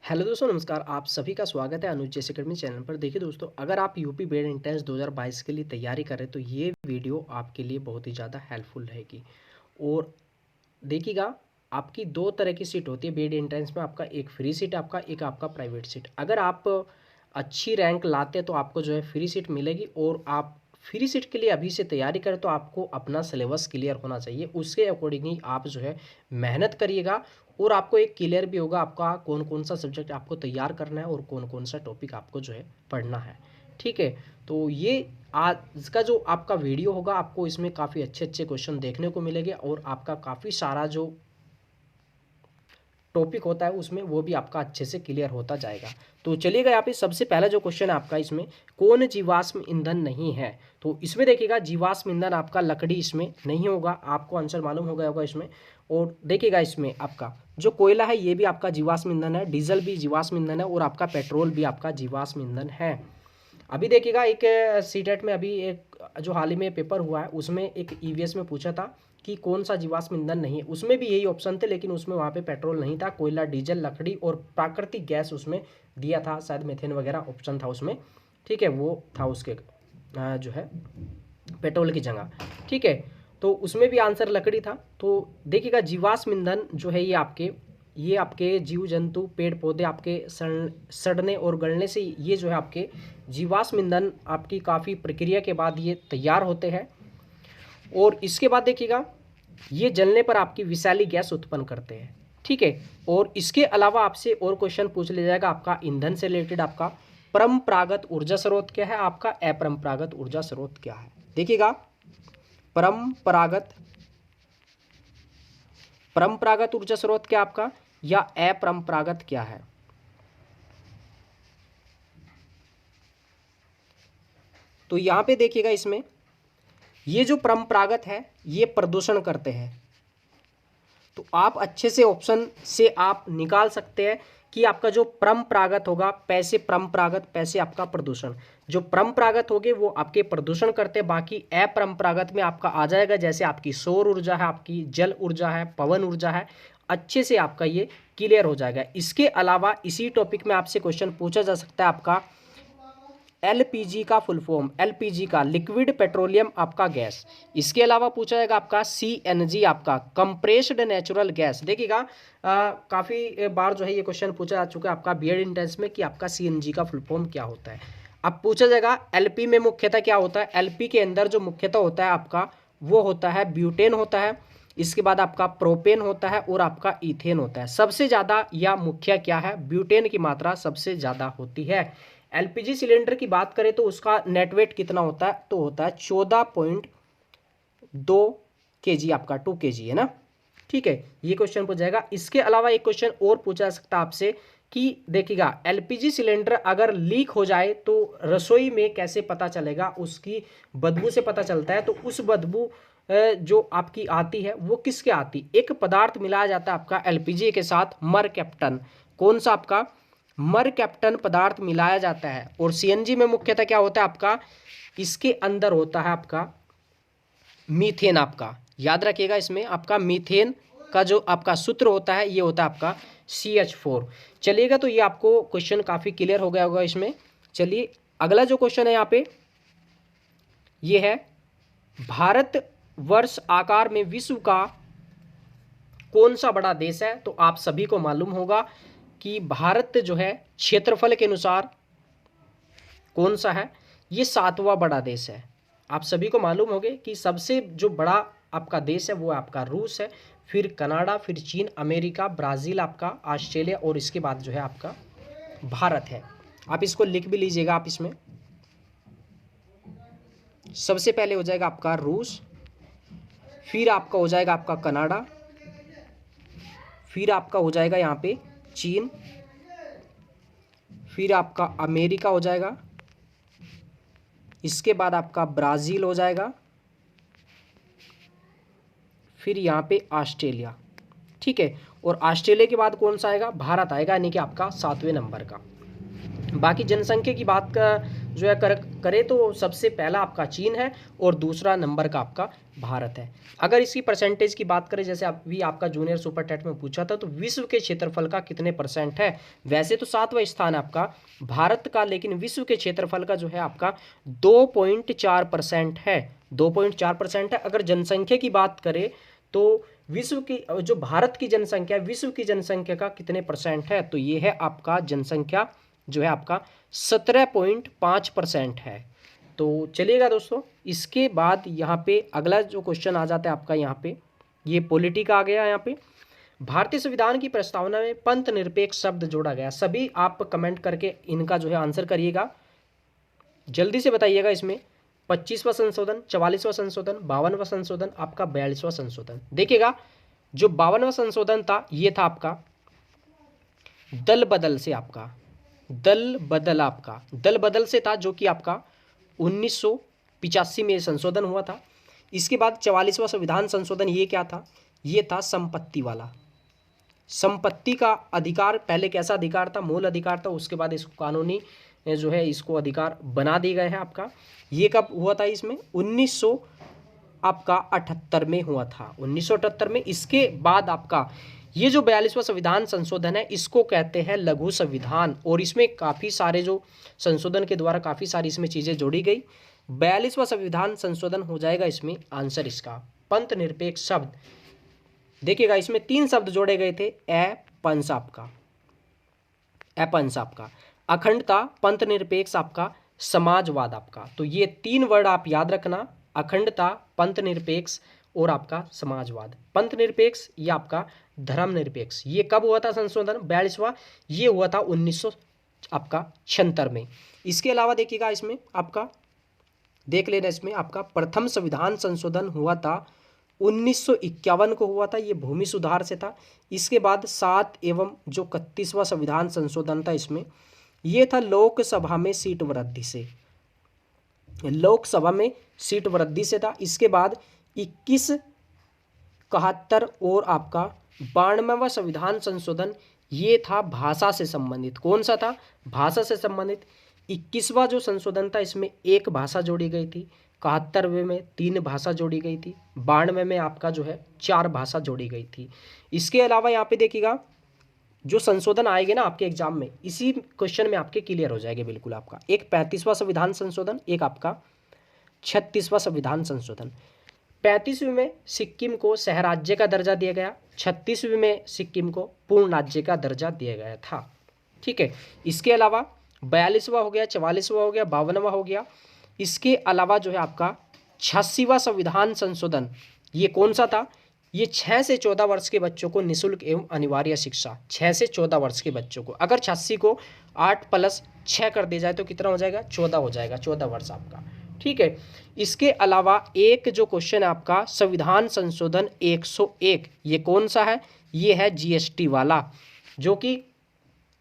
Hello दोस्तों, नमस्कार। आप सभी का स्वागत है अनुज जैसे अकेडमी चैनल पर। देखिए दोस्तों, अगर आप यूपी बेड एंट्रेंस 2022 के लिए तैयारी कर रहे हैं तो ये वीडियो आपके लिए बहुत ही ज़्यादा हेल्पफुल रहेगी। और देखिएगा, आपकी दो तरह की सीट होती है बेड एंट्रेंस में। आपका एक फ्री सीट, आपका एक आपका प्राइवेट सीट। अगर आप अच्छी रैंक लाते हैं तो आपको जो है फ्री सीट मिलेगी। और आप फ्री सीट के लिए अभी से तैयारी करें तो आपको अपना सिलेबस क्लियर होना चाहिए, उसके अकॉर्डिंग ही आप जो है मेहनत करिएगा। और आपको एक क्लियर भी होगा आपका कौन कौन सा सब्जेक्ट आपको तैयार करना है और कौन कौन सा टॉपिक आपको जो है पढ़ना है। ठीक है, तो ये आज का जो आपका वीडियो होगा, आपको इसमें काफ़ी अच्छे अच्छे क्वेश्चन देखने को मिलेंगे और आपका काफ़ी सारा जो टॉपिक होता है उसमें वो भी आपका अच्छे से क्लियर होता जाएगा। तो चलिएगा, यहाँ पे सबसे पहला जो क्वेश्चन है आपका, इसमें कौन जीवाश्म ईंधन नहीं है। तो इसमें देखिएगा, जीवाश्म ईंधन आपका लकड़ी इसमें नहीं होगा, आपको आंसर मालूम हो गया होगा इसमें। और देखिएगा, इसमें आपका जो कोयला है ये भी आपका जीवाश्म ईंधन है, डीजल भी जीवाश्म ईंधन है और आपका पेट्रोल भी आपका जीवाश्म ईंधन है। अभी देखिएगा, एक सीटेट में अभी एक जो हाल ही में पेपर हुआ है उसमें एक ईवीएस में पूछा था कि कौन सा जीवाश्म ईंधन नहीं है। उसमें भी यही ऑप्शन थे, लेकिन उसमें वहाँ पे पेट्रोल नहीं था, कोयला, डीजल, लकड़ी और प्राकृतिक गैस उसमें दिया था, शायद मीथेन वगैरह ऑप्शन था उसमें। ठीक है, वो था उसके जो है पेट्रोल की जगह। ठीक है, तो उसमें भी आंसर लकड़ी था। तो देखिएगा, जीवाश्म ईंधन जो है ये आपके जीव जंतु, पेड़ पौधे आपके सड़ने और गलने से ये जो है आपके जीवाश्म ईंधन आपकी काफ़ी प्रक्रिया के बाद ये तैयार होते हैं। और इसके बाद देखिएगा, ये जलने पर आपकी विषैली गैस उत्पन्न करते हैं। ठीक है, और इसके अलावा आपसे और क्वेश्चन पूछ लिया जाएगा आपका ईंधन से रिलेटेड। आपका परंपरागत ऊर्जा स्रोत क्या है, आपका अपरंपरागत ऊर्जा स्रोत क्या है। देखिएगा, परंपरागत परंपरागत ऊर्जा स्रोत क्या आपका, या अपरंपरागत क्या है। तो यहां पे देखिएगा, इसमें ये जो परंपरागत है ये प्रदूषण करते हैं। तो आप अच्छे से ऑप्शन से आप निकाल सकते हैं कि आपका जो परंपरागत होगा, पैसे परंपरागत, पैसे आपका प्रदूषण। जो परंपरागत होंगे वो आपके प्रदूषण करते हैं, बाकी अपरंपरागत में आपका आ जाएगा, जैसे आपकी सौर ऊर्जा है, आपकी जल ऊर्जा है, पवन ऊर्जा है। अच्छे से आपका ये क्लियर हो जाएगा। इसके अलावा इसी टॉपिक में आपसे क्वेश्चन पूछा जा सकता है आपका एलपीजी का फुल फॉर्म, एलपीजी का लिक्विड पेट्रोलियम आपका गैस। इसके अलावा पूछा जाएगा आपका सीएनजी, आपका कंप्रेस्ड नेचुरल गैस। देखिएगा, काफ़ी बार जो है ये क्वेश्चन पूछा जा चुका है आपका बीएड एंट्रेंस में कि आपका सीएनजी का फुल फॉर्म क्या होता है। अब पूछा जाएगा एलपी में मुख्यतः क्या होता है। एलपी के अंदर जो मुख्यतः होता है आपका वो होता है ब्यूटेन होता है, इसके बाद आपका प्रोपेन होता है और आपका इथेन होता है। सबसे ज़्यादा या मुख्य क्या है, ब्यूटेन की मात्रा सबसे ज़्यादा होती है। एलपीजी सिलेंडर की बात करें तो उसका नेट वेट कितना होता है, तो होता है 14.2 kg, आपका 2 kg है ना। ठीक है, ये क्वेश्चन पूछा जाएगा। इसके अलावा एक क्वेश्चन और पूछा जा सकता है आपसे कि देखिएगा, एलपीजी सिलेंडर अगर लीक हो जाए तो रसोई में कैसे पता चलेगा, उसकी बदबू से पता चलता है। तो उस बदबू जो आपकी आती है वो किसके आती, एक पदार्थ मिलाया जाता है आपका एलपीजी के साथ, मर कैप्टन। कौन सा आपका, मर कैप्टन पदार्थ मिलाया जाता है। और सीएनजी में मुख्यतः क्या होता है आपका, इसके अंदर होता है आपका मीथेन। आपका याद रखिएगा, इसमें आपका मीथेन का जो आपका सूत्र होता है ये होता है आपका CH4। चलिएगा, तो ये आपको क्वेश्चन काफ़ी क्लियर हो गया होगा इसमें। चलिए, अगला जो क्वेश्चन है यहाँ पे ये है, भारत वर्ष आकार में विश्व का कौन सा बड़ा देश है। तो आप सभी को मालूम होगा कि भारत जो है क्षेत्रफल के अनुसार कौन सा है, ये 7वां बड़ा देश है। आप सभी को मालूम होगा कि सबसे जो बड़ा आपका देश है वो आपका रूस है, फिर कनाडा, फिर चीन, अमेरिका, ब्राज़ील, आपका ऑस्ट्रेलिया और इसके बाद जो है आपका भारत है। आप इसको लिख भी लीजिएगा। आप इसमें सबसे पहले हो जाएगा आपका रूस, फिर आपका हो जाएगा आपका कनाडा, फिर आपका हो जाएगा यहाँ पे चीन, फिर आपका अमेरिका हो जाएगा, इसके बाद आपका ब्राज़ील हो जाएगा, फिर यहाँ पे ऑस्ट्रेलिया। ठीक है, और ऑस्ट्रेलिया के बाद कौन सा आएगा, भारत आएगा, यानी कि आपका 7वें नंबर का। बाकी जनसंख्या की बात का जो है करें तो सबसे पहला आपका चीन है और दूसरा नंबर का आपका भारत है। अगर इसकी परसेंटेज की बात करें, जैसे अभी आपका जूनियर सुपर टेट में पूछा था, तो विश्व के क्षेत्रफल का कितने परसेंट है? वैसे तो 7वां स्थान है आपका भारत का, लेकिन विश्व के क्षेत्रफल का जो है आपका 2.4% है, 2.4% है। अगर जनसंख्या की बात करें तो विश्व की जो भारत की जनसंख्या, विश्व की जनसंख्या का कितने परसेंट है? तो ये है आपका जनसंख्या जो है आपका 17.5% है। तो चलिएगा दोस्तों, इसके बाद यहाँ पे अगला जो क्वेश्चन आ जाता है आपका, यहाँ पे ये पॉलिटी का आ गया। यहाँ पे भारतीय संविधान की प्रस्तावना में पंथ निरपेक्ष शब्द जोड़ा गया। सभी आप कमेंट करके इनका जो है आंसर करिएगा, जल्दी से बताइएगा। इसमें 25वां संशोधन, 44वां संशोधन, 52वां संशोधन, आपका 42वां संशोधन। देखिएगा, जो 52वां संशोधन था ये था आपका दल बदल से, आपका दल बदल, आपका दल बदल से था, जो कि आपका 1985 में संशोधन हुआ था। इसके बाद 44वां संविधान संशोधन, ये क्या था? ये था संपत्ति वाला, संपत्ति का अधिकार। पहले कैसा अधिकार था? मूल अधिकार था, उसके बाद इसको कानूनी जो है इसको अधिकार बना दिए गए हैं आपका। ये कब हुआ था? इसमें 1978 में हुआ था, 1978 में। इसके बाद आपका ये जो 42वां संविधान संशोधन है, इसको कहते हैं लघु संविधान, और इसमें काफ़ी सारे जो संशोधन के द्वारा काफ़ी सारी इसमें चीज़ें जोड़ी गई। 42वां संविधान संशोधन हो जाएगा इसमें आंसर इसका पंथ निरपेक्ष शब्द। देखिएगा, इसमें 3 शब्द जोड़े गए थे, अपंस आपका, अपंस आपका, अखंडता, पंथ निरपेक्ष आपका, समाजवाद आपका। तो ये 3 वर्ड आप याद रखना, अखंडता, पंथ निरपेक्ष और आपका समाजवाद। पंथ निरपेक्ष या आपका धर्मनिरपेक्ष, ये कब हुआ था संशोधन 42वां? ये हुआ था 1976 में। इसके अलावा देखिएगा, इसमें आपका देख लेना, इसमें आपका प्रथम संविधान संशोधन हुआ था 1951 को हुआ था, ये भूमि सुधार से था। इसके बाद 7 एवं जो 31वां संविधान संशोधन था, इसमें ये था लोकसभा में सीट वृद्धि से, लोकसभा में सीट वृद्धि से था। इसके बाद 2171 और आपका 92वां संविधान संशोधन, ये था भाषा से संबंधित। कौन सा था? भाषा से संबंधित। 21वां जो संशोधन था, इसमें 1 भाषा जोड़ी गई थी, 71वें में 3 भाषा जोड़ी गई थी, 92 में आपका जो है 4 भाषा जोड़ी गई थी। इसके अलावा यहाँ पे देखिएगा, जो संशोधन आएंगे ना आपके एग्जाम में, इसी क्वेश्चन में आपके क्लियर हो जाएंगे बिल्कुल। आपका एक 35वां संविधान संशोधन, एक आपका 36वां संविधान संशोधन। 35वीं में सिक्किम को शहर राज्य का दर्जा दिया गया, 36वीं में सिक्किम को पूर्ण राज्य का दर्जा दिया गया था। ठीक है, इसके अलावा 42वां हो गया, 44वां हो गया, 52वां हो गया। इसके अलावा जो है आपका 86वां संविधान संशोधन, ये कौन सा था? ये 6 से 14 वर्ष के बच्चों को निःशुल्क एवं अनिवार्य शिक्षा, 6 से 14 वर्ष के बच्चों को। अगर 86 को 8 + 6 कर दिया जाए तो कितना हो जाएगा? 14 हो जाएगा, 14 वर्ष आपका। ठीक है, इसके अलावा एक जो क्वेश्चन है आपका संविधान संशोधन 101, ये कौन सा है? ये है जीएसटी वाला, जो कि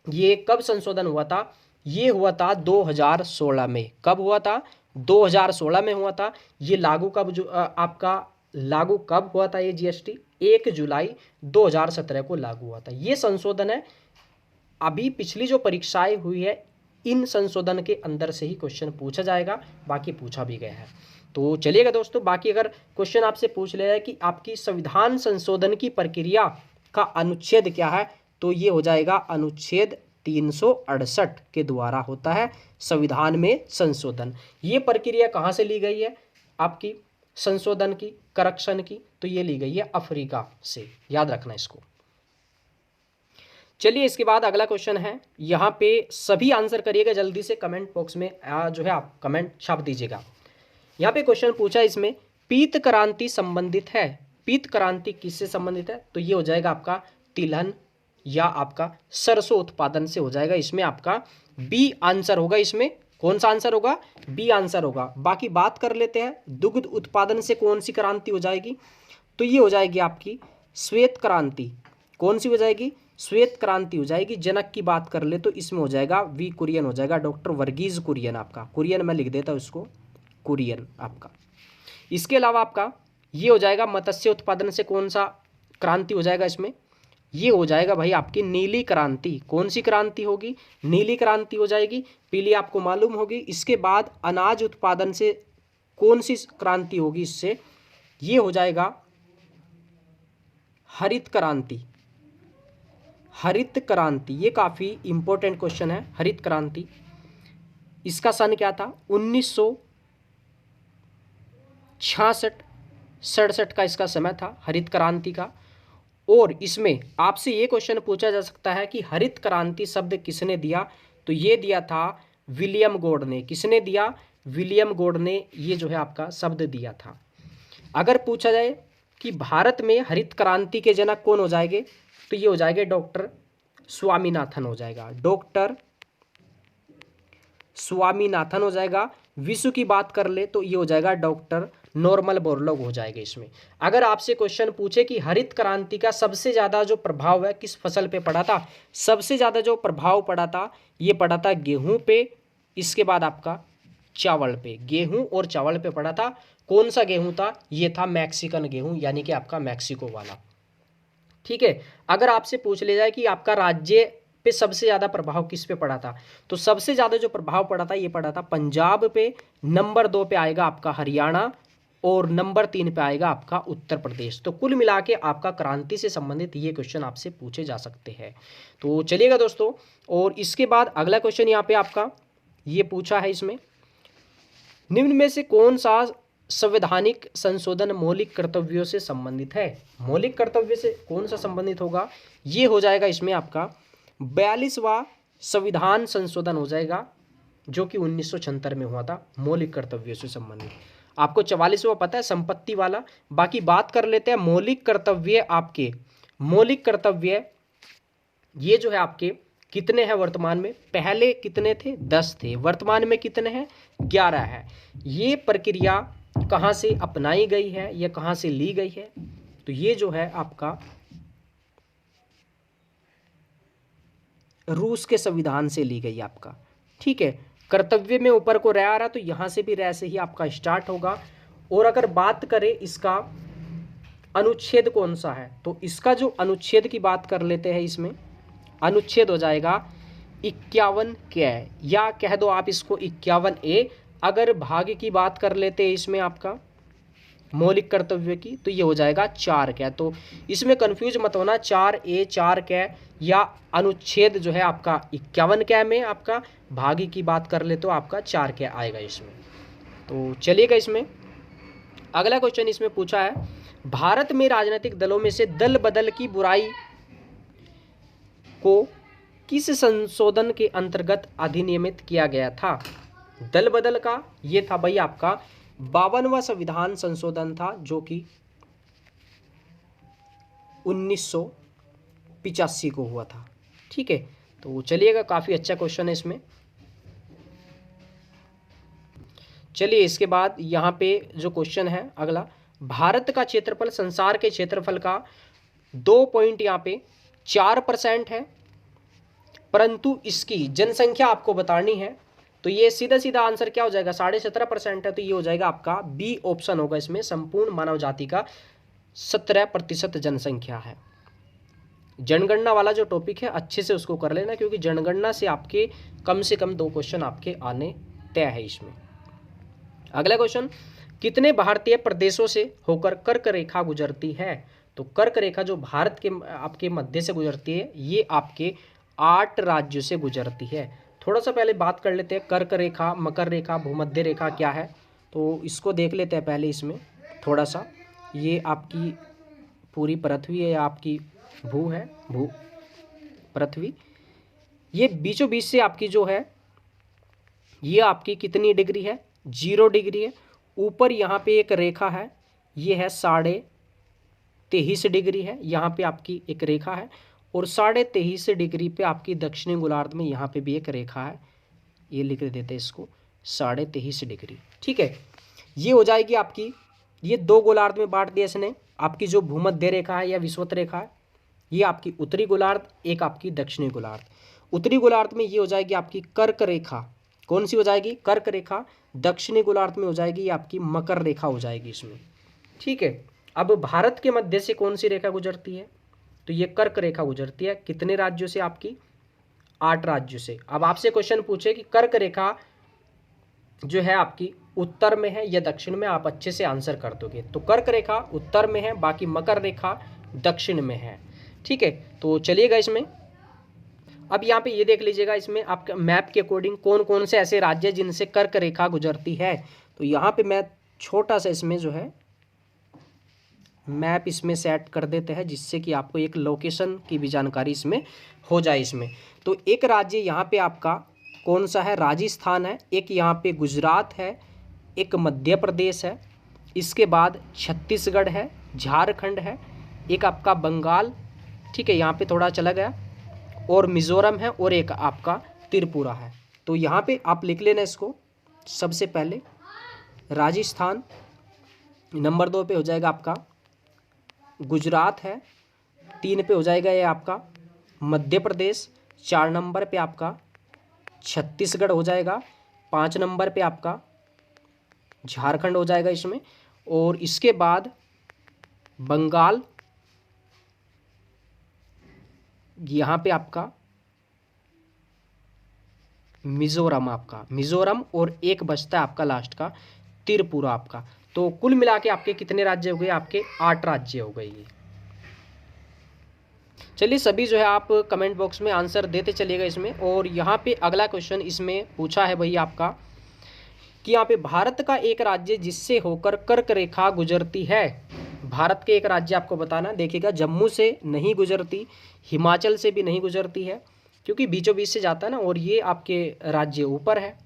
ये कब संशोधन हुआ था? ये हुआ था 2016 में। कब हुआ था? 2016 में हुआ था। ये लागू कब आपका लागू कब हुआ था? ये जीएसटी 1 जुलाई 2017 को लागू हुआ था। ये संशोधन है। अभी पिछली जो परीक्षाएं हुई है, इन संशोधन के अंदर से ही क्वेश्चन पूछा जाएगा, बाकी पूछा भी गया है। तो चलिएगा दोस्तों, बाकी अगर क्वेश्चन आपसे पूछ लिया है कि आपकी संविधान संशोधन की प्रक्रिया का अनुच्छेद क्या है, तो ये हो जाएगा अनुच्छेद 368 के द्वारा होता है संविधान में संशोधन। ये प्रक्रिया कहाँ से ली गई है आपकी संशोधन की, करेक्शन की? तो ये ली गई है अफ्रीका से, याद रखना इसको। चलिए, इसके बाद अगला क्वेश्चन है, यहाँ पे सभी आंसर करिएगा जल्दी से, कमेंट बॉक्स में जो है आप कमेंट छाप दीजिएगा। यहाँ पे क्वेश्चन पूछा इसमें, पीत क्रांति संबंधित है। पीत क्रांति किससे संबंधित है? तो ये हो जाएगा आपका तिलहन या आपका सरसों उत्पादन से हो जाएगा। इसमें आपका बी आंसर होगा। इसमें कौन सा आंसर होगा? बी आंसर होगा। बाकी बात कर लेते हैं, दुग्ध उत्पादन से कौन सी क्रांति हो जाएगी? तो ये हो जाएगी आपकी श्वेत क्रांति। कौन सी हो जाएगी? श्वेत क्रांति हो जाएगी। जनक की बात कर ले तो इसमें हो जाएगा वी कुरियन हो जाएगा, डॉक्टर वर्गीज कुरियन। आपका कुरियन मैं लिख देता हूँ इसको, कुरियन आपका। इसके अलावा आपका ये हो जाएगा मत्स्य उत्पादन से कौन सा क्रांति हो जाएगा? इसमें ये हो जाएगा भाई आपकी नीली क्रांति। कौन सी क्रांति होगी? नीली क्रांति हो जाएगी। पीली आपको मालूम होगी। इसके बाद अनाज उत्पादन से कौन सी क्रांति होगी? इससे ये हो जाएगा हरित क्रांति। हरित क्रांति ये काफ़ी इंपॉर्टेंट क्वेश्चन है। हरित क्रांति, इसका सन क्या था? 1966-67 का इसका समय था हरित क्रांति का। और इसमें आपसे ये क्वेश्चन पूछा जा सकता है कि हरित क्रांति शब्द किसने दिया? तो ये दिया था विलियम गॉड ने। किसने दिया? विलियम गॉड ने ये जो है आपका शब्द दिया था। अगर पूछा जाए कि भारत में हरित क्रांति के जनक कौन हो जाएंगे, तो ये हो जाएंगे डॉक्टर स्वामीनाथन हो जाएगा। डॉक्टर स्वामीनाथन हो जाएगा। विश्व की बात कर ले तो ये हो जाएगा डॉक्टर नॉर्मन बोरलॉग हो जाएगा इसमें। अगर आपसे क्वेश्चन पूछे कि हरित क्रांति का सबसे ज़्यादा जो प्रभाव है किस फसल पे पड़ा था, सबसे ज़्यादा जो प्रभाव पड़ा था ये पड़ा था गेहूं पे, इसके बाद आपका चावल पे। गेहूं और चावल पे पड़ा था। कौन सा गेहूं था? ये था मैक्सिकन गेहूं, यानी कि आपका मैक्सिको वाला। ठीक है। अगर आपसे पूछ ले जाए कि आपका राज्य पे सबसे ज़्यादा प्रभाव किस पे पड़ा था, तो सबसे ज़्यादा जो प्रभाव पड़ा था ये पड़ा था पंजाब पे। नंबर 2 पे आएगा आपका हरियाणा और नंबर 3 पे आएगा आपका उत्तर प्रदेश। तो कुल मिला के आपका क्रांति से संबंधित ये क्वेश्चन आपसे पूछे जा सकते हैं। तो चलिएगा दोस्तों, और इसके बाद अगला क्वेश्चन यहाँ पे आपका ये पूछा है, इसमें निम्न में से कौन सा संवैधानिक संशोधन मौलिक कर्तव्यों से संबंधित है? मौलिक कर्तव्य से कौन सा संबंधित होगा? ये हो जाएगा इसमें आपका 42वां संविधान संशोधन हो जाएगा, जो कि 1976 में हुआ था, मौलिक कर्तव्यों से संबंधित। आपको 44वां पता है, संपत्ति वाला। बाकी बात कर लेते हैं मौलिक कर्तव्य। आपके मौलिक कर्तव्य ये जो है आपके कितने हैं वर्तमान में? पहले कितने थे? 10 थे। वर्तमान में कितने हैं? 11 है। ये प्रक्रिया कहाँ से अपनाई गई है या कहाँ से ली गई है? तो ये जो है आपका रूस के संविधान से ली गई आपका। ठीक है। कर्तव्य में ऊपर को रह आ रहा, तो यहाँ से भी रह से ही आपका स्टार्ट होगा। और अगर बात करें इसका अनुच्छेद कौन सा है, तो इसका जो अनुच्छेद की बात कर लेते हैं, इसमें अनुच्छेद हो जाएगा 51 क, या कह दो आप इसको 51A। अगर भाग की बात कर लेते हैं इसमें आपका मौलिक कर्तव्य की, तो ये हो जाएगा 4 क। तो इसमें कंफ्यूज मत होना, 4A 4 क या अनुच्छेद जो है आपका 51 क में आपका भागी की बात कर ले तो आपका 4 क आएगा इसमें। तो चलिएगा, इसमें अगला क्वेश्चन इसमें पूछा है, भारत में राजनीतिक दलों में से दल बदल की बुराई को किस संशोधन के अंतर्गत अधिनियमित किया गया था? दल बदल का ये था भाई आपका 52वां संविधान संशोधन था, जो कि 1985 को हुआ था। ठीक है। तो चलिएगा, काफ़ी अच्छा क्वेश्चन है इसमें। चलिए इसके बाद यहाँ पे जो क्वेश्चन है अगला, भारत का क्षेत्रफल संसार के क्षेत्रफल का 2 पॉइंट यहाँ पे 4% है, परंतु इसकी जनसंख्या आपको बतानी है। तो ये सीधा सीधा आंसर क्या हो जाएगा? 17.5% है। तो ये हो जाएगा आपका बी ऑप्शन होगा इसमें। संपूर्ण मानव जाति का 17% जनसंख्या है। जनगणना वाला जो टॉपिक है अच्छे से उसको कर लेना, क्योंकि जनगणना से कम 2 क्वेश्चन आपके आने तय है इसमें। अगला क्वेश्चन, कितने भारतीय प्रदेशों से होकर कर्क रेखा गुजरती है? तो कर्क रेखा जो भारत के आपके मध्य से गुजरती है, ये आपके 8 राज्यों से गुजरती है। थोड़ा सा पहले बात कर लेते हैं कर्क रेखा, मकर रेखा, भूमध्य रेखा क्या है, तो इसको देख लेते हैं पहले इसमें थोड़ा सा। ये आपकी पूरी पृथ्वी है, आपकी भू है, भू पृथ्वी। ये बीचों बीच से आपकी जो है ये आपकी कितनी डिग्री है? 0 डिग्री है। ऊपर यहाँ पे एक रेखा है, ये है 23.5 डिग्री है। यहाँ पे आपकी एक रेखा है, और 23.5 डिग्री पे आपकी दक्षिणी गोलार्ध में यहाँ पे भी एक रेखा है। ये लिख देते हैं इसको 23.5 डिग्री। ठीक है। ये हो जाएगी आपकी, ये 2 गोलार्ध में बांट दिया इसने। आपकी जो भूमध्य रेखा है या विषुवत रेखा है, ये आपकी उत्तरी गोलार्ध, एक आपकी दक्षिणी गोलार्ध। उत्तरी गोलार्ध में ये हो जाएगी आपकी कर्क रेखा। कौन सी हो जाएगी? कर्क रेखा। दक्षिणी गोलार्ध में हो जाएगी आपकी मकर रेखा हो जाएगी इसमें। ठीक है। अब भारत के मध्य से कौन सी रेखा गुजरती है? तो ये कर्क रेखा गुजरती है कितने राज्यों से? आपकी 8 राज्यों से। अब आपसे क्वेश्चन पूछे कि कर्क रेखा जो है आपकी उत्तर में है या दक्षिण में, आप अच्छे से आंसर कर दोगे। तो कर्क रेखा उत्तर में है, बाकी मकर रेखा दक्षिण में है। ठीक है, तो चलिएगा इसमें अब यहाँ पे ये देख लीजिएगा, इसमें आपका मैप के अकॉर्डिंग कौन कौन से ऐसे राज्य हैं जिनसे कर्क रेखा गुजरती है। तो यहाँ पे मैं छोटा सा इसमें जो है मैप इसमें सेट कर देते हैं, जिससे कि आपको एक लोकेशन की भी जानकारी इसमें हो जाए इसमें। तो एक राज्य यहाँ पे आपका कौन सा है? राजस्थान है, एक यहाँ पे गुजरात है, एक मध्य प्रदेश है, इसके बाद छत्तीसगढ़ है, झारखंड है, एक आपका बंगाल, ठीक है यहाँ पे थोड़ा चला गया, और मिज़ोरम है, और एक आपका त्रिपुरा है। तो यहाँ पे आप लिख लेना इसको। सबसे पहले राजस्थान, नंबर 2 पे हो जाएगा आपका गुजरात है, 3 पे हो जाएगा ये आपका मध्य प्रदेश, 4 नंबर पे आपका छत्तीसगढ़ हो जाएगा, 5 नंबर पे आपका झारखंड हो जाएगा इसमें, और इसके बाद बंगाल, यहाँ पे आपका मिज़ोरम, आपका मिज़ोरम, और एक बचता है आपका लास्ट का त्रिपुरा आपका। तो कुल मिला के आपके कितने राज्य हो गए? आपके 8 राज्य हो गए ये। चलिए सभी जो है आप कमेंट बॉक्स में आंसर देते चलिएगा इसमें। और यहाँ पे अगला क्वेश्चन इसमें पूछा है भाई आपका कि यहाँ पे भारत का एक राज्य जिससे होकर कर्क रेखा गुजरती है। भारत के एक राज्य आपको बताना। देखिएगा, जम्मू से नहीं गुजरती, हिमाचल से भी नहीं गुजरती है, क्योंकि बीचों बीच से जाता है ना, और ये आपके राज्य ऊपर है।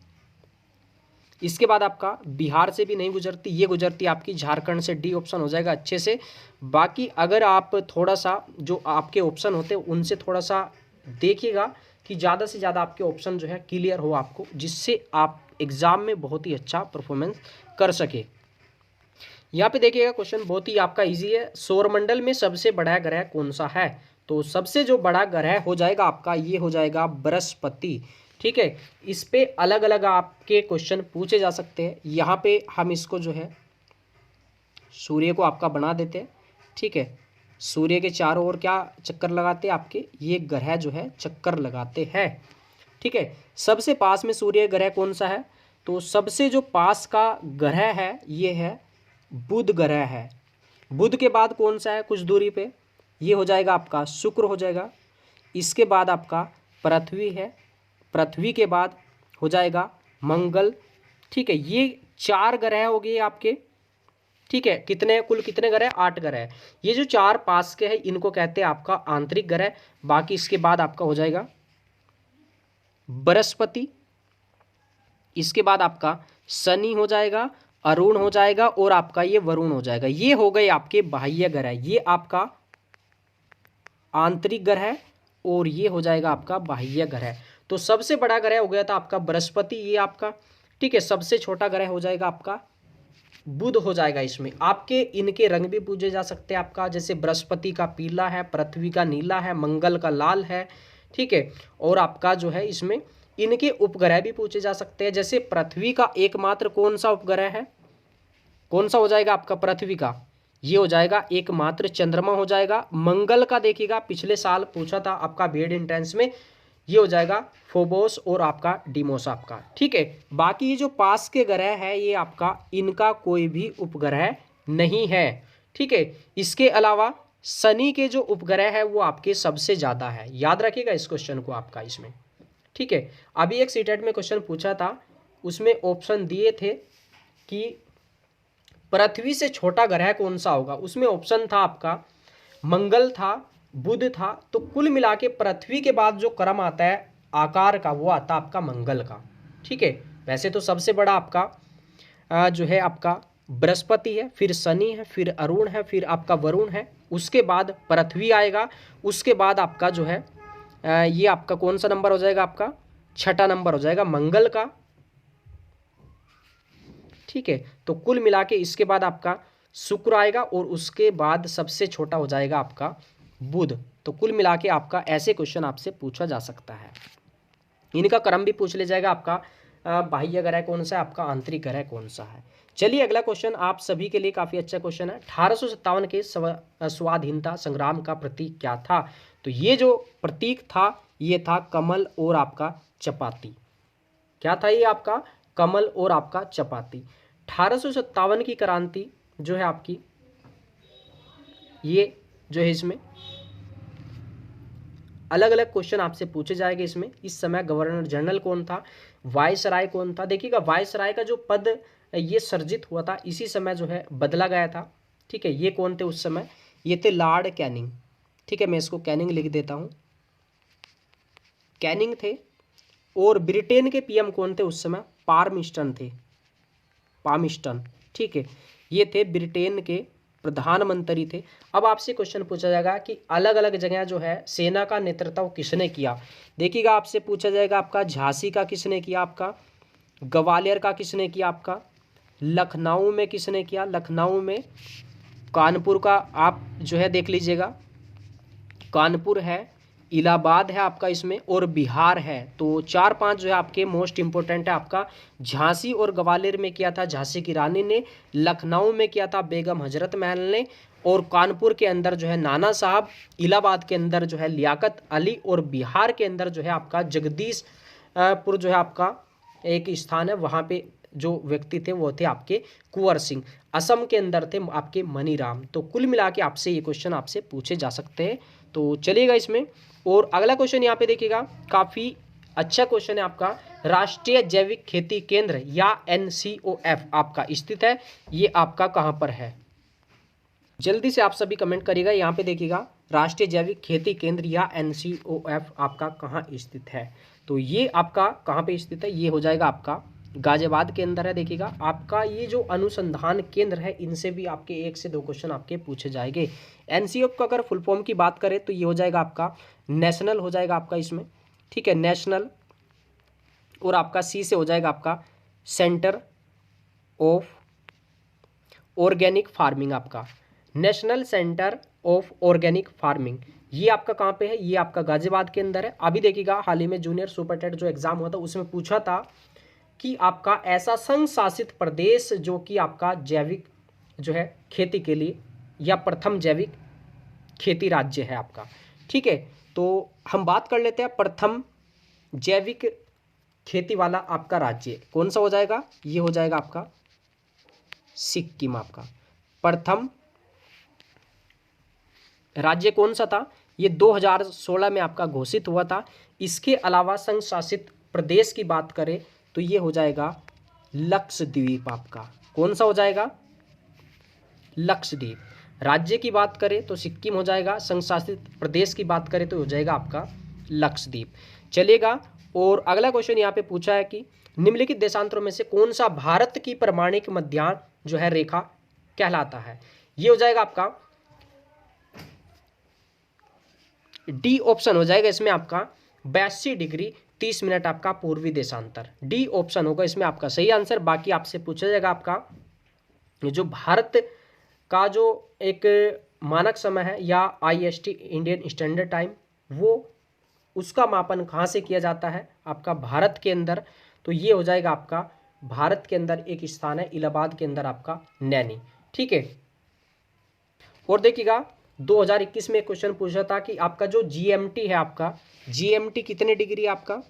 इसके बाद आपका बिहार से भी नहीं गुजरती, ये गुजरती आपकी झारखंड से। डी ऑप्शन हो जाएगा अच्छे से। बाकी अगर आप थोड़ा सा जो आपके ऑप्शन होते हैं उनसे थोड़ा सा देखिएगा कि ज़्यादा से ज़्यादा आपके ऑप्शन जो है क्लियर हो आपको, जिससे आप एग्ज़ाम में बहुत ही अच्छा परफॉर्मेंस कर सके। यहाँ पे देखिएगा क्वेश्चन बहुत ही आपका इजी है। सौरमंडल में सबसे बड़ा ग्रह कौन सा है? तो सबसे जो बड़ा ग्रह हो जाएगा आपका, ये हो जाएगा बृहस्पति। ठीक है, इस पे अलग अलग आपके क्वेश्चन पूछे जा सकते हैं। यहाँ पे हम इसको जो है सूर्य को आपका बना देते हैं। ठीक है, सूर्य के चारों ओर क्या चक्कर लगाते हैं? आपके ये ग्रह जो है चक्कर लगाते हैं। ठीक है, सबसे पास में सूर्य ग्रह कौन सा है? तो सबसे जो पास का ग्रह है ये है बुध ग्रह है। बुध के बाद कौन सा है कुछ दूरी पे? ये हो जाएगा आपका शुक्र हो जाएगा। इसके बाद आपका पृथ्वी है, पृथ्वी के बाद हो जाएगा मंगल। ठीक है, ये 4 ग्रह हो गए आपके। ठीक है, कुल कितने ग्रह? 8 ग्रह। ये जो 4 पास के हैं इनको कहते हैं आपका आंतरिक ग्रह। बाकी इसके बाद आपका हो जाएगा बृहस्पति, इसके बाद आपका शनि हो जाएगा, अरुण हो जाएगा, और आपका ये वरुण हो जाएगा। ये हो गए आपके बाह्य ग्रह, ये आपका आंतरिक ग्रह, और ये हो जाएगा आपका बाह्य ग्रह। तो सबसे बड़ा ग्रह हो गया था आपका बृहस्पति, ये आपका। ठीक है, सबसे छोटा ग्रह हो जाएगा आपका बुध हो जाएगा। इसमें आपके इनके रंग भी पूछे जा सकते हैं आपका, जैसे बृहस्पति का पीला है, पृथ्वी का नीला है, मंगल का लाल है। ठीक है, और आपका जो है इसमें इनके उपग्रह भी पूछे जा सकते हैं। जैसे पृथ्वी का एकमात्र कौन सा उपग्रह है? कौन सा हो जाएगा आपका पृथ्वी का? ये हो जाएगा एकमात्र चंद्रमा हो जाएगा। मंगल का देखिएगा पिछले साल पूछा था आपका बीएड एंट्रेंस में, ये हो जाएगा फोबोस और आपका डिमोस आपका। ठीक है, बाकी ये जो पास के ग्रह है ये आपका इनका कोई भी उपग्रह नहीं है। ठीक है, इसके अलावा शनि के जो उपग्रह है वो आपके सबसे ज़्यादा है। याद रखिएगा इस क्वेश्चन को आपका इसमें। ठीक है, अभी एक सीटेट में क्वेश्चन पूछा था, उसमें ऑप्शन दिए थे कि पृथ्वी से छोटा ग्रह कौन सा होगा। उसमें ऑप्शन था आपका मंगल था, बुध था। तो कुल मिला के पृथ्वी के बाद जो क्रम आता है आकार का वो आता आपका मंगल का। ठीक है, वैसे तो सबसे बड़ा आपका जो है आपका बृहस्पति है, फिर शनि है, फिर अरुण है, फिर आपका वरुण है, उसके बाद पृथ्वी आएगा, उसके बाद आपका जो है ये आपका कौन सा नंबर हो जाएगा? आपका 6ठा नंबर हो जाएगा मंगल का। ठीक है, तो कुल मिला के इसके बाद आपका शुक्र आएगा, और उसके बाद सबसे छोटा हो जाएगा आपका बुध। तो कुल मिला के आपका ऐसे क्वेश्चन आपसे पूछा जा सकता है। इनका क्रम भी पूछ ले जाएगा आपका बाह्य ग्रह कौन सा है, आपका आंतरिक ग्रह कौन सा है। चलिए अगला क्वेश्चन आप सभी के लिए काफी अच्छा क्वेश्चन है। 1857 के स्वाधीनता संग्राम का प्रतीक क्या था? तो ये जो प्रतीक था ये था कमल और आपका चपाती। क्या था ये आपका? कमल और आपका चपाती। 1857 की क्रांति जो है आपकी, ये जो है इसमें अलग अलग क्वेश्चन आपसे पूछे जाएंगे। इसमें इस समय गवर्नर जनरल कौन था, वायसराय कौन था? देखिएगा वायसराय का जो पद ये सर्जित हुआ था इसी समय जो है बदला गया था। ठीक है, ये कौन थे उस समय? ये थे लॉर्ड कैनिंग। ठीक है, मैं इसको कैनिंग लिख देता हूँ, कैनिंग थे। और ब्रिटेन के पीएम कौन थे उस समय? पार्मिस्टन थे, पामिस्टन। ठीक है, ये थे ब्रिटेन के प्रधानमंत्री थे। अब आपसे क्वेश्चन पूछा जाएगा कि अलग अलग जगह जो है सेना का नेतृत्व किसने किया? देखिएगा आपसे पूछा जाएगा आपका झांसी का किसने किया, आपका ग्वालियर का किसने किया, आपका लखनऊ में किसने किया, लखनऊ में, कानपुर का आप जो है देख लीजिएगा, कानपुर है, इलाहाबाद है आपका इसमें, और बिहार है। तो 4-5 जो है आपके मोस्ट इंपॉर्टेंट है। आपका झांसी और ग्वालियर में किया था झांसी की रानी ने, लखनऊ में किया था बेगम हजरत महल ने, और कानपुर के अंदर जो है नाना साहब, इलाहाबाद के अंदर जो है लियाकत अली, और बिहार के अंदर जो है आपका जगदीशपुर जो है आपका एक स्थान है, वहाँ पे जो व्यक्ति थे वो थे आपके कुंवर सिंह। असम के अंदर थे आपके मनीराम। तो कुल मिला के आपसे ये क्वेश्चन आपसे पूछे जा सकते हैं। तो चलिएगा इसमें, और अगला क्वेश्चन यहाँ पे देखिएगा, काफ़ी अच्छा क्वेश्चन है आपका। राष्ट्रीय जैविक खेती केंद्र या NCOF आपका स्थित है, ये आपका कहाँ पर है? जल्दी से आप सभी कमेंट करिएगा। यहाँ पे देखिएगा राष्ट्रीय जैविक खेती केंद्र या NCOF आपका कहाँ स्थित है? तो ये आपका कहाँ पे स्थित है? ये हो जाएगा आपका गाजियाबाद के अंदर है। देखिएगा आपका ये जो अनुसंधान केंद्र है, इनसे भी आपके 1 से 2 क्वेश्चन आपके पूछे जाएंगे। NCOF का अगर फुल फॉर्म की बात करें तो ये हो जाएगा आपका नेशनल हो जाएगा आपका इसमें। ठीक है, नेशनल, और आपका C से हो जाएगा आपका सेंटर ऑफ ऑर्गेनिक फार्मिंग, आपका national centre of organic farming. ये आपका कहाँ पे है? ये आपका गाजियाबाद के अंदर है। अभी देखिएगा हाल ही में जूनियर सुपरटेंडेंट जो एग्जाम हुआ था उसमें पूछा था कि आपका ऐसा संघ शासित प्रदेश जो कि आपका जैविक जो है खेती के लिए, या प्रथम जैविक खेती राज्य है आपका। ठीक है, तो हम बात कर लेते हैं प्रथम जैविक खेती वाला आपका राज्य कौन सा हो जाएगा? ये हो जाएगा आपका सिक्किम। आपका प्रथम राज्य कौन सा था? ये 2016 में आपका घोषित हुआ था। इसके अलावा संघ शासित प्रदेश की बात करें तो ये हो जाएगा लक्षद्वीप। आपका कौन सा हो जाएगा? लक्षद्वीप। राज्य की बात करें तो सिक्किम हो जाएगा, संघ शासित प्रदेश की बात करें तो हो जाएगा आपका लक्षद्वीप। चलेगा, और अगला क्वेश्चन यहाँ पे पूछा है कि निम्नलिखित देशांतरों में से कौन सा भारत की प्रमाणिक मध्याह्न जो है रेखा कहलाता है? ये हो जाएगा आपका डी ऑप्शन हो जाएगा इसमें आपका 82 डिग्री 30 मिनट आपका पूर्वी देशांतर। डी ऑप्शन होगा इसमें आपका सही आंसर। बाकी आपसे पूछा जाएगा आपका जो भारत का जो एक मानक समय है या IST इंडियन स्टैंडर्ड टाइम, वो उसका मापन कहाँ से किया जाता है? आपका भारत के अंदर। तो ये हो जाएगा आपका भारत के अंदर एक स्थान है इलाहाबाद के अंदर आपका नैनी। ठीक है, और देखिएगा 2021 में क्वेश्चन पूछा था कि आपका जो GMT है, आपका GMT कितने डिग्री है? आपका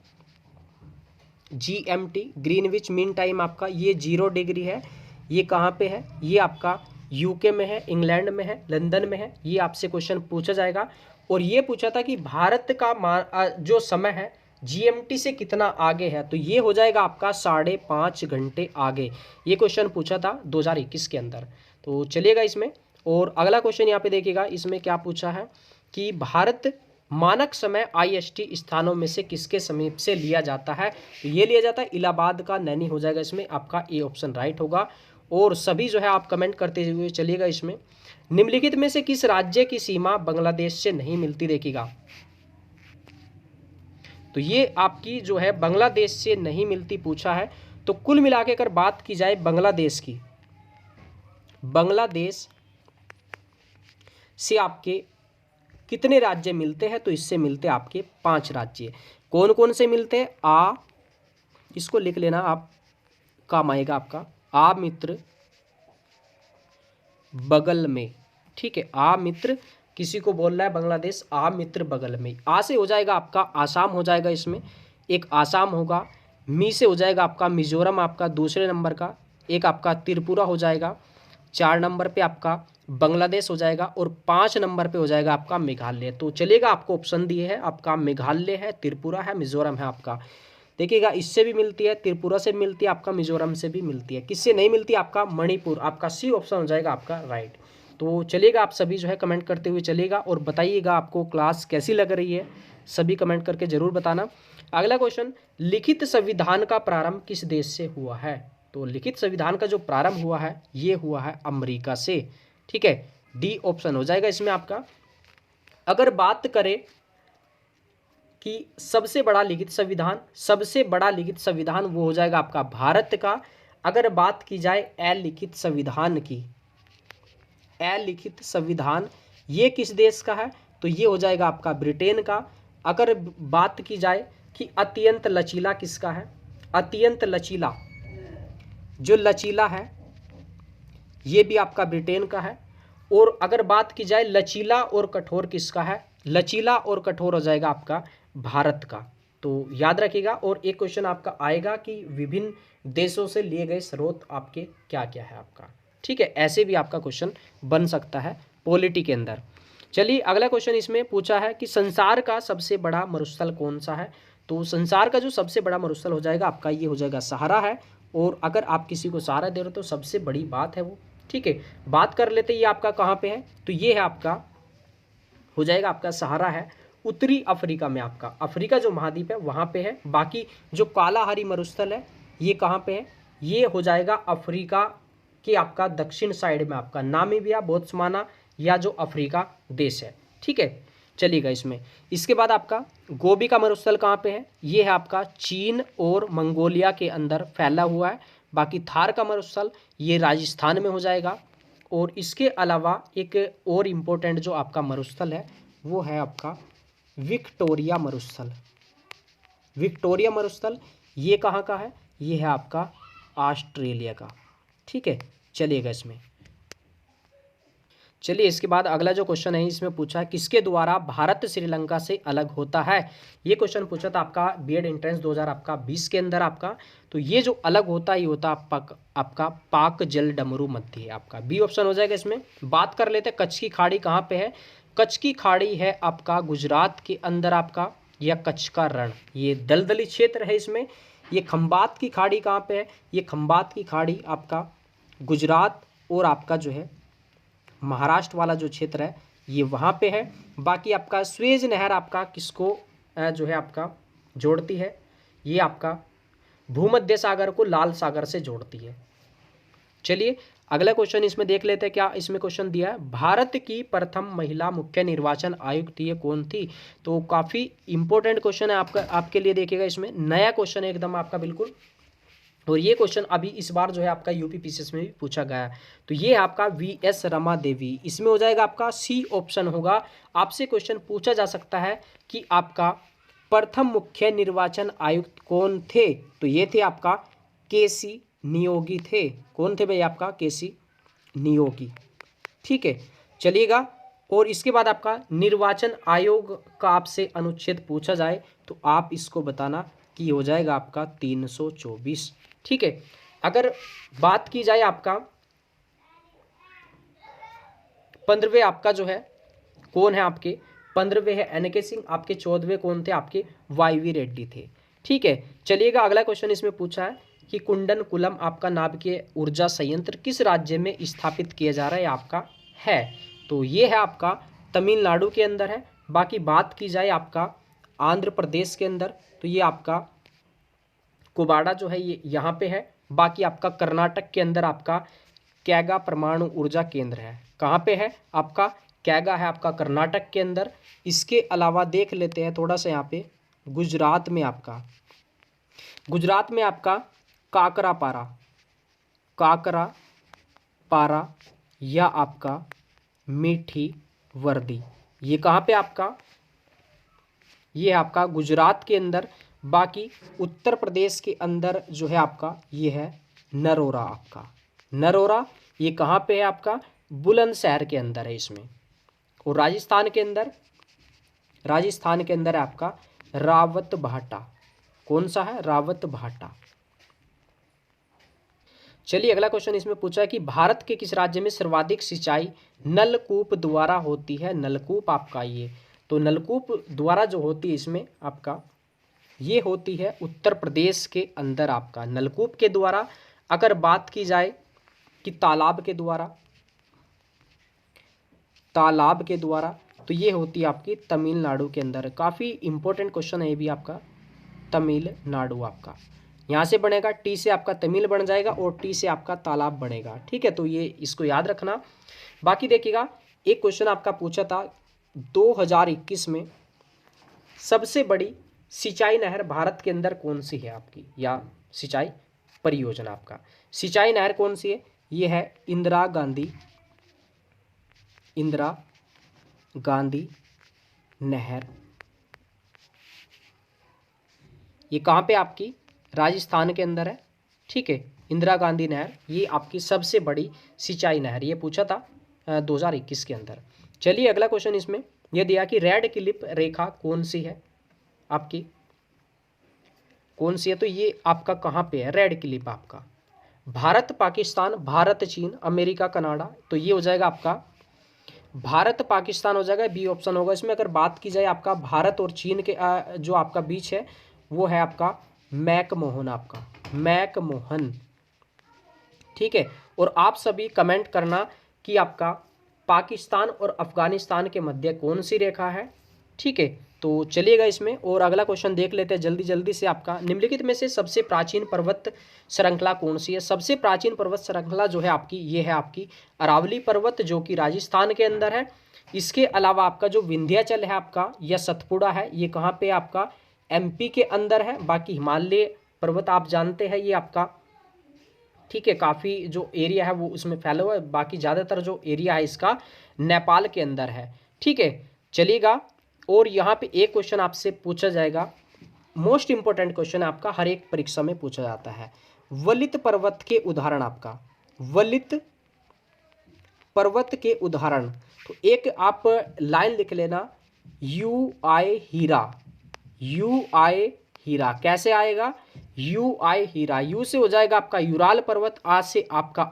GMT ग्रीनविच मीन टाइम आपका ये 0 डिग्री है। ये कहाँ पे है? ये आपका UK में है, इंग्लैंड में है, लंदन में है। ये आपसे क्वेश्चन पूछा जाएगा। और ये पूछा था कि भारत का जो समय है GMT से कितना आगे है? तो ये हो जाएगा आपका 5.5 घंटे आगे। ये क्वेश्चन पूछा था 2021 के अंदर। तो चलिएगा इसमें, और अगला क्वेश्चन यहाँ पे देखिएगा, इसमें क्या पूछा है कि भारत मानक समय IST स्थानों में से किसके समीप से लिया जाता है? तो ये लिया जाता है इलाहाबाद का नैनी हो जाएगा इसमें आपका ए ऑप्शन राइट होगा। और सभी जो है आप कमेंट करते हुए चलिएगा इसमें। निम्नलिखित में से किस राज्य की सीमा बांग्लादेश से नहीं मिलती? देखिएगा तो ये आपकी जो है बांग्लादेश से नहीं मिलती पूछा है। तो कुल मिला के अगर बात की जाए बांग्लादेश की, बांग्लादेश से आपके कितने राज्य मिलते हैं? तो इससे मिलते हैं आपके 5 राज्य। कौन कौन से मिलते हैं? इसको लिख लेना आप, काम आएगा आपका। मित्र, बगल में। ठीक है, आ मित्र किसी को बोल रहा है बांग्लादेश, आ मित्र बगल में। आ से हो जाएगा आपका आसाम हो जाएगा, इसमें एक आसाम होगा। मी से हो जाएगा आपका मिजोरम आपका दूसरे नंबर का, एक आपका त्रिपुरा हो जाएगा 4 नंबर पे आपका बांग्लादेश हो जाएगा, और 5 नंबर पे हो जाएगा आपका मेघालय। तो चलेगा, आपको ऑप्शन दिए है, आपका मेघालय है, त्रिपुरा है, मिजोरम है आपका। देखिएगा, इससे भी मिलती है, त्रिपुरा से भी मिलती है, आपका मिजोरम से भी मिलती है। किससे नहीं मिलती? आपका मणिपुर। आपका सी ऑप्शन हो जाएगा आपका राइट। तो चलिएगा, आप सभी जो है कमेंट करते हुए चलिएगा और बताइएगा आपको क्लास कैसी लग रही है, सभी कमेंट करके जरूर बताना। अगला क्वेश्चन, लिखित संविधान का प्रारंभ किस देश से हुआ है? तो लिखित संविधान का जो प्रारंभ हुआ है ये हुआ है अमेरिका से। ठीक है, डी ऑप्शन हो जाएगा इसमें आपका। अगर बात करें कि सबसे बड़ा लिखित संविधान, सबसे बड़ा लिखित संविधान वो हो जाएगा आपका भारत का। अगर बात की जाए अलिखित संविधान की, अलिखित संविधान ये किस देश का है? तो ये हो जाएगा आपका ब्रिटेन का। अगर बात की जाए कि अत्यंत लचीला किसका है, अत्यंत लचीला, जो लचीला है ये भी आपका ब्रिटेन का है। और अगर बात की जाए लचीला और कठोर किसका है, लचीला और कठोर हो जाएगा आपका भारत का। तो याद रखिएगा। और एक क्वेश्चन आपका आएगा कि विभिन्न देशों से लिए गए स्रोत आपके क्या क्या है आपका। ठीक है, ऐसे भी आपका क्वेश्चन बन सकता है पॉलिटी के अंदर। चलिए, अगला क्वेश्चन इसमें पूछा है कि संसार का सबसे बड़ा मरुस्थल कौन सा है? तो संसार का जो सबसे बड़ा मरुस्थल हो जाएगा आपका ये हो जाएगा सहारा है। और अगर आप किसी को सहारा दे रहे हो तो सबसे बड़ी बात है वो। ठीक है, बात कर लेते ये आपका कहाँ पे है? तो ये है आपका हो जाएगा आपका सहारा है उत्तरी अफ्रीका में, आपका अफ्रीका जो महाद्वीप है वहाँ पे है। बाकी जो कालाहारी मरुस्थल है ये कहाँ पे है? ये हो जाएगा अफ्रीका के आपका दक्षिण साइड में, आपका नामीबिया, बोत्सवाना या जो अफ्रीका देश है। ठीक है, चलिएगा इसमें। इसके बाद आपका गोबी का मरुस्थल कहाँ पे है? ये है आपका चीन और मंगोलिया के अंदर फैला हुआ है। बाकी थार का मरुस्थल ये राजस्थान में हो जाएगा। और इसके अलावा एक और इम्पोर्टेंट जो आपका मरुस्थल है वो है आपका विक्टोरिया मरुस्थल। विक्टोरिया मरुस्थल ये कहाँ का है? ये है आपका ऑस्ट्रेलिया का। ठीक है, चलिएगा इसमें। चलिए, इसके बाद अगला जो क्वेश्चन है इसमें पूछा है किसके द्वारा भारत श्रीलंका से अलग होता है? ये क्वेश्चन पूछा था आपका बीएड एंट्रेंस 2020 के अंदर आपका। तो ये जो अलग होता है ये होता आपका पाक जल डमरू मध्य है आपका। बी ऑप्शन हो जाएगा इसमें। बात कर लेते हैं कच्छ की खाड़ी कहाँ पे है? कच्छ की खाड़ी है आपका गुजरात के अंदर आपका, या कच्छ का रण, ये दलदली क्षेत्र है इसमें। ये खंबात की खाड़ी कहाँ पे है? ये खंबात की खाड़ी आपका गुजरात और आपका जो है महाराष्ट्र वाला जो क्षेत्र है ये वहाँ पे है। बाकी आपका स्वेज नहर आपका किसको जो है आपका जोड़ती है? ये आपका भूमध्य सागर को लाल सागर से जोड़ती है। चलिए, अगला क्वेश्चन इसमें देख लेते हैं क्या इसमें क्वेश्चन दिया है। भारत की प्रथम महिला मुख्य निर्वाचन आयुक्त ये कौन थी? तो काफ़ी इंपॉर्टेंट क्वेश्चन है आपका, आपके लिए। देखिएगा, इसमें नया क्वेश्चन है एकदम आपका बिल्कुल। और ये क्वेश्चन अभी इस बार जो है आपका यूपी पीसीएस में भी पूछा गया है। तो ये आपका वीएस रमा देवी, इसमें हो जाएगा आपका सी ऑप्शन होगा। आपसे क्वेश्चन पूछा जा सकता है कि आपका प्रथम मुख्य निर्वाचन आयुक्त कौन थे? तो ये थे आपका केसी नियोगी थे। कौन थे भाई? आपका केसी नियोगी। ठीक है, चलिएगा। और इसके बाद आपका निर्वाचन आयोग का आपसे अनुच्छेद पूछा जाए तो आप इसको बताना कि हो जाएगा आपका 324। ठीक है, अगर बात की जाए आपका 15वें आपका जो है कौन है? आपके 15वें है एनके सिंह, आपके 14वें कौन थे? आपके वाईवी रेड्डी थे। ठीक है, चलिएगा, अगला क्वेश्चन इसमें पूछा है कि कुंडन कुलम आपका नाभिकीय ऊर्जा संयंत्र किस राज्य में स्थापित किया जा रहा है आपका है? तो ये है आपका तमिलनाडु के अंदर है। बाकी बात की जाए आपका आंध्र प्रदेश के अंदर तो ये आपका कोबाड़ा जो है ये यहाँ पे है। बाकी आपका कर्नाटक के अंदर आपका कैगा परमाणु ऊर्जा केंद्र है। कहाँ पे है? आपका कैगा है आपका कर्नाटक के अंदर। इसके अलावा देख लेते हैं थोड़ा सा यहाँ पे गुजरात में आपका, गुजरात में आपका काकरापारा, काकरापारा या आपका मीठी वर्दी, ये कहाँ पे आपका? ये आपका गुजरात के अंदर। बाकी उत्तर प्रदेश के अंदर जो है आपका ये है नरोरा आपका। नरोरा ये कहाँ पे है आपका? बुलंदशहर के अंदर है इसमें। और राजस्थान के अंदर है आपका रावतभाटा। कौन सा है? रावतभाटा। चलिए अगला क्वेश्चन इसमें पूछा है कि भारत के किस राज्य में सर्वाधिक सिंचाई नलकूप द्वारा होती है? नलकूप आपका ये, तो नलकूप द्वारा जो होती है इसमें आपका ये होती है उत्तर प्रदेश के अंदर आपका। नलकूप के द्वारा अगर बात की जाए कि तालाब के द्वारा तो ये होती है आपकी तमिलनाडु के अंदर। काफ़ी इंपॉर्टेंट क्वेश्चन है ये भी आपका, तमिलनाडु आपका। यहाँ से बनेगा टी से आपका तमिल बन जाएगा और टी से आपका तालाब बनेगा। ठीक है, तो ये इसको याद रखना। बाकी देखिएगा एक क्वेश्चन आपका पूछा था 2021 में, सबसे बड़ी सिंचाई नहर भारत के अंदर कौन सी है आपकी, या सिंचाई परियोजना आपका सिंचाई नहर कौन सी है? ये है इंदिरा गांधी नहर। ये कहाँ पे आपकी? राजस्थान के अंदर है। ठीक है, इंदिरा गांधी नहर ये आपकी सबसे बड़ी सिंचाई नहर, ये पूछा था 2021 के अंदर। चलिए अगला क्वेश्चन इसमें यह दिया कि रेड क्लिफ रेखा कौन सी है आपकी, कौन सी है? तो ये आपका कहाँ पे है रेड क्लिफ आपका? भारत पाकिस्तान, भारत चीन, अमेरिका कनाडा। तो ये हो जाएगा आपका भारत पाकिस्तान हो जाएगा, बी ऑप्शन होगा इसमें। अगर बात की जाए आपका भारत और चीन के जो आपका बीच है वो है आपका मैकमोहन, आपका मैकमोहन। ठीक है, और आप सभी कमेंट करना कि आपका पाकिस्तान और अफगानिस्तान के मध्य कौन सी रेखा है। ठीक है, तो चलिएगा इसमें और अगला क्वेश्चन देख लेते हैं जल्दी जल्दी से। आपका निम्नलिखित में से सबसे प्राचीन पर्वत श्रृंखला कौन सी है? सबसे प्राचीन पर्वत श्रृंखला जो है आपकी ये है आपकी अरावली पर्वत, जो कि राजस्थान के अंदर है। इसके अलावा आपका जो विंध्याचल है आपका या सतपुड़ा है, ये कहाँ पे आपका? एमपी के अंदर है। बाकी हिमालय पर्वत आप जानते हैं ये आपका, ठीक है, काफ़ी जो एरिया है वो उसमें फैला हुआ है। बाकी ज़्यादातर जो एरिया है इसका नेपाल के अंदर है। ठीक है, चलिएगा और यहाँ पे एक क्वेश्चन आपसे पूछा जाएगा, मोस्ट इंपॉर्टेंट क्वेश्चन आपका, हर एक परीक्षा में पूछा जाता है। वलित पर्वत के उदाहरण आपका, वलित पर्वत के उदाहरण। तो एक आप लाइन लिख लेना, यू आई हीरा। कैसे आएगा? You I Heera. यू से हो जाएगा आपका यूराल पर्वत, आ से आपका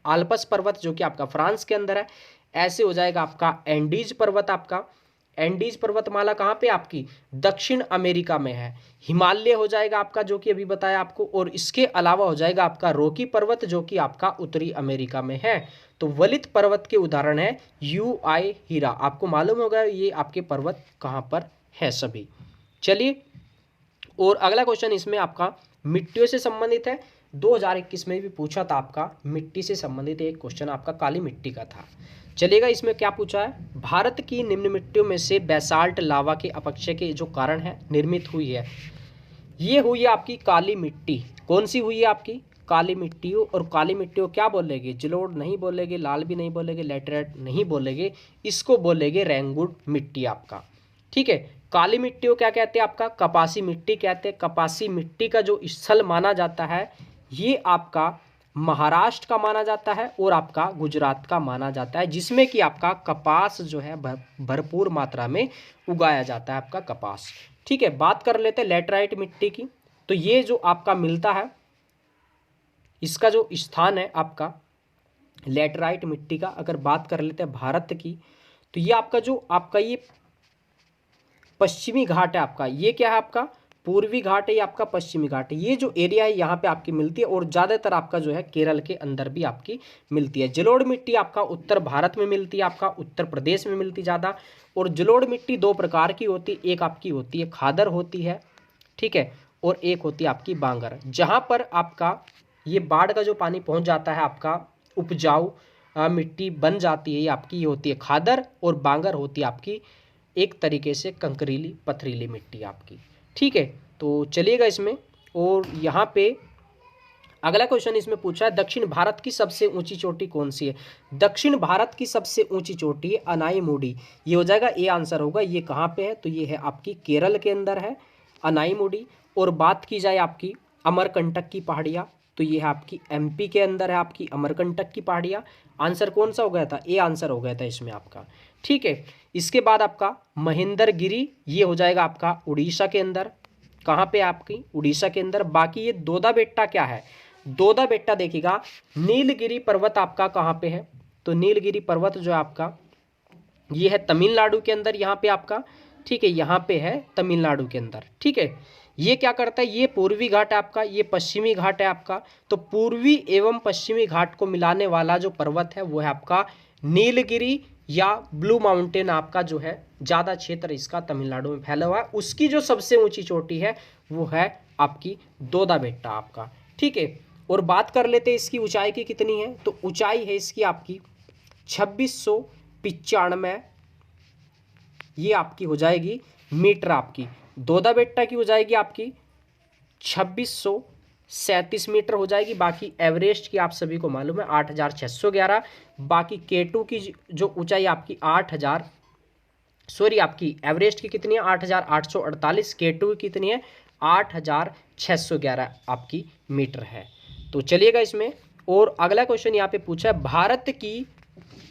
आल्पस पर्वत जो कि आपका फ्रांस के अंदर है। ऐसे हो जाएगा आपका एंडीज पर्वत। आपका एंडीज पर्वतमाला कहाँ पे आपकी? दक्षिण अमेरिका में है। हिमालय हो जाएगा आपका जो कि अभी बताया आपको, और इसके अलावा हो जाएगा आपका रॉकी पर्वत जो कि आपका उत्तरी अमेरिका में है। तो वलित पर्वत के उदाहरण है यू आई हीरा। आपको मालूम होगा ये आपके पर्वत कहाँ पर है सभी। चलिए और अगला क्वेश्चन इसमें आपका मिट्टियों से संबंधित है। 2021 में भी पूछा था आपका मिट्टी से संबंधित एक क्वेश्चन आपका काली मिट्टी का था। चलिएगा इसमें क्या पूछा है? भारत की निम्न मिट्टियों में से बेसाल्ट लावा के अपक्षय के जो कारण है निर्मित हुई है, ये हुई है आपकी काली मिट्टी। कौन सी हुई है आपकी? काली मिट्टी। और काली मिट्टी को क्या बोलेंगे? जलोढ़ नहीं बोलेंगे, लाल भी नहीं बोलेंगे, लेटराइट नहीं बोलेंगे, इसको बोलेंगे रेंगुड मिट्टी आपका। ठीक है, काली मिट्टी को क्या कहते हैं? आपका कपासी मिट्टी कहते हैं। कपासी मिट्टी का जो स्थल माना जाता है ये आपका महाराष्ट्र का माना जाता है और आपका गुजरात का माना जाता है, जिसमें कि आपका कपास जो है भरपूर मात्रा में उगाया जाता है आपका कपास। ठीक है, बात कर लेते हैं लेटराइट मिट्टी की। तो ये जो आपका मिलता है, इसका जो स्थान है आपका लेटराइट मिट्टी का, अगर बात कर लेते हैं भारत की, तो ये आपका जो आपका ये पश्चिमी घाट है आपका, ये क्या है आपका? पूर्वी घाट है, ये आपका पश्चिमी घाट है। ये जो एरिया है यहाँ पे आपकी मिलती है और ज़्यादातर आपका जो है केरल के अंदर भी आपकी मिलती है। जलोढ़ मिट्टी आपका उत्तर भारत में मिलती है, आपका उत्तर प्रदेश में मिलती ज़्यादा। और जलोढ़ मिट्टी दो प्रकार की होती है, एक आपकी होती है खादर होती है, ठीक है, और एक होती है आपकी बांगर। जहाँ पर आपका ये बाढ़ का जो पानी पहुँच जाता है आपका उपजाऊ मिट्टी बन जाती है, ये आपकी ये होती है खादर, और बांगर होती है आपकी एक तरीके से कंकरीली पथरीली मिट्टी आपकी। ठीक है, तो चलिएगा इसमें और यहाँ पे अगला क्वेश्चन इसमें पूछा है दक्षिण भारत की सबसे ऊंची चोटी कौन सी है? दक्षिण भारत की सबसे ऊंची चोटी है अनाईमुडी। ये हो जाएगा, ए आंसर होगा। ये कहाँ पे है? तो ये है आपकी केरल के अंदर है अनाईमुडी। और बात की जाए आपकी अमरकंटक की पहाड़ियाँ, तो ये है आपकी एमपी के अंदर है आपकी अमरकंटक की पहाड़ियाँ। आंसर कौन सा हो गया था, ए आंसर हो गया था इसमें आपका। ठीक है, इसके बाद आपका महेंद्रगिरी, ये हो जाएगा आपका उड़ीसा के अंदर। कहाँ पे आपकी, उड़ीसा के अंदर। बाकी ये दोदा बेट्टा क्या है, दोदा बेट्टा देखिएगा नीलगिरी पर्वत आपका कहाँ पे है, तो नीलगिरी पर्वत जो है आपका ये है तमिलनाडु के अंदर यहाँ पे आपका। ठीक है, यहाँ पे है तमिलनाडु के अंदर। ठीक है, ये क्या करता है, ये पूर्वी घाट है आपका, ये पश्चिमी घाट है आपका। तो पूर्वी एवं पश्चिमी घाट को मिलाने वाला जो पर्वत है वो है आपका नीलगिरी या ब्लू माउंटेन आपका जो है, ज़्यादा क्षेत्र इसका तमिलनाडु में फैला हुआ है। उसकी जो सबसे ऊंची चोटी है वो है आपकी दोदा बेट्टा आपका। ठीक है, और बात कर लेते हैं इसकी ऊंचाई की कितनी है, तो ऊंचाई है इसकी आपकी 2695, ये आपकी हो जाएगी मीटर आपकी। दोदा बेट्टा की हो जाएगी आपकी 2637 मीटर हो जाएगी। बाकी एवरेस्ट की आप सभी को मालूम है 8611। बाकी K2 की जो ऊंचाई आपकी 8000, सॉरी आपकी एवरेस्ट की कितनी है 8848, K2 की कितनी है 8611 आपकी मीटर है। तो चलिएगा इसमें, और अगला क्वेश्चन यहाँ पे पूछा है भारत की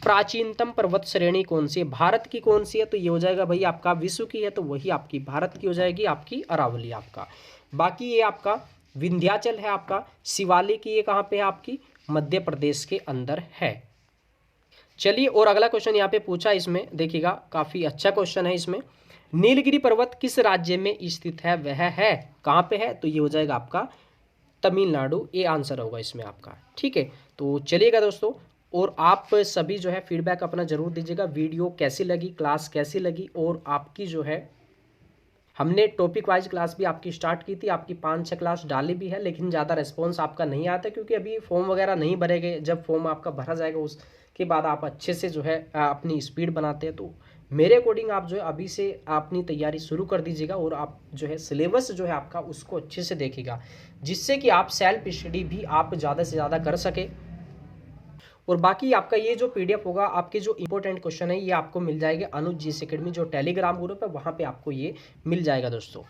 प्राचीनतम पर्वत श्रेणी कौन सी है, भारत की कौन सी है, तो ये हो जाएगा भाई आपका विश्व की है तो वही आपकी भारत की हो जाएगी आपकी अरावली आपका। बाकी ये आपका विंध्याचल है आपका, शिवालिक की ये कहाँ पे है आपकी मध्य प्रदेश के अंदर है। चलिए, और अगला क्वेश्चन यहाँ पे पूछा, इसमें देखिएगा काफ़ी अच्छा क्वेश्चन है इसमें। नीलगिरी पर्वत किस राज्य में स्थित है, वह है कहाँ पे है, तो ये हो जाएगा आपका तमिलनाडु, ये आंसर होगा इसमें आपका। ठीक है, तो चलिएगा दोस्तों, और आप सभी जो है फीडबैक अपना ज़रूर दीजिएगा, वीडियो कैसी लगी, क्लास कैसी लगी, और आपकी जो है हमने टॉपिक वाइज क्लास भी आपकी स्टार्ट की थी, आपकी 5-6 क्लास डाली भी है, लेकिन ज़्यादा रिस्पॉन्स आपका नहीं आता क्योंकि अभी फॉर्म वगैरह नहीं भरे गए। जब फॉर्म आपका भरा जाएगा उसके बाद आप अच्छे से जो है अपनी स्पीड बनाते हैं, तो मेरे अकॉर्डिंग आप जो है अभी से अपनी तैयारी शुरू कर दीजिएगा, और आप जो है सिलेबस जो है आपका उसको अच्छे से देखिएगा, जिससे कि आप सेल्फ स्टडी भी आप ज़्यादा से ज़्यादा कर सके। और बाकी आपका ये जो PDF होगा, आपके जो इंपॉर्टेंट क्वेश्चन है ये आपको मिल जाएगा अनुज GS एकेडमी जो टेलीग्राम ग्रुप है, वहाँ पे आपको ये मिल जाएगा दोस्तों।